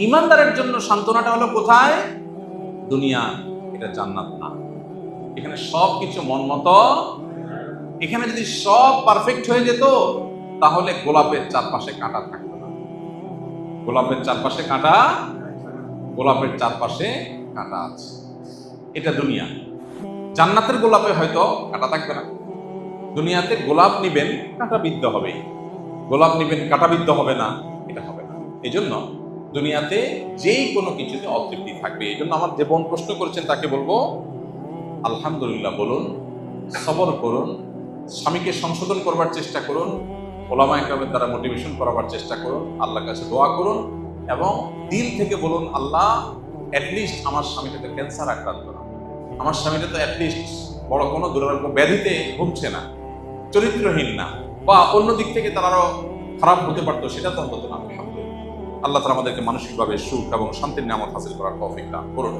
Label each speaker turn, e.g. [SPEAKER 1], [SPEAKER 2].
[SPEAKER 1] ঈমানদারের জন্য সান্ত্বনাটা হলো কোথায়? দুনিয়া, এটা জান্নাত না। এখানে সব কিছু মন মতো। এখানে যদি সব পারফেক্ট হয়ে যেত তাহলে গোলাপের চারপাশে কাঁটা থাকতো না। গোলাপের চারপাশে কাঁটা, গোলাপের চারপাশে কাঁটা আছে, এটা দুনিয়া। জান্নাতের গোলাপে হয়তো কাঁটা থাকবে না। দুনিয়াতে গোলাপ নিবেন কাঁটাবিদ্ধ হবে, গোলাপ নিবেন কাঁটাবিদ্ধ হবে না, এটা হবে না। এই জন্য দুনিয়াতে যেই কোনো কিছুতে অতৃপ্তি থাকবে। এই জন্য আমার যে বোন প্রশ্ন করেছেন তাকে বলবো, আলহামদুলিল্লাহ বলুন, সবর করুন, স্বামীকে সংশোধন করবার চেষ্টা করুন, ওলামা ইকরামের দ্বারা মোটিভেশন করাবার চেষ্টা করুন, আল্লাহর কাছে দোয়া করুন এবং দিল থেকে বলুন, আল্লাহ অ্যাটলিস্ট আমার স্বামীটা তো ক্যান্সার আক্রান্ত না, আমার স্বামীটা তো অ্যাটলিস্ট বড় কোনো দুরারোগ্য ব্যাধিতে ভুগছে না, চরিত্রহীন না, বা অন্য দিক থেকে তার আরো খারাপ হতে পারতো, সেটা তো অন্তত না। আলহামদুলিল্লাহ। আল্লাহ তাআলা আমাদেরকে মানসিকভাবে সুখ এবং শান্তির নিয়ামত হাসিল করার তৌফিক দান করুন।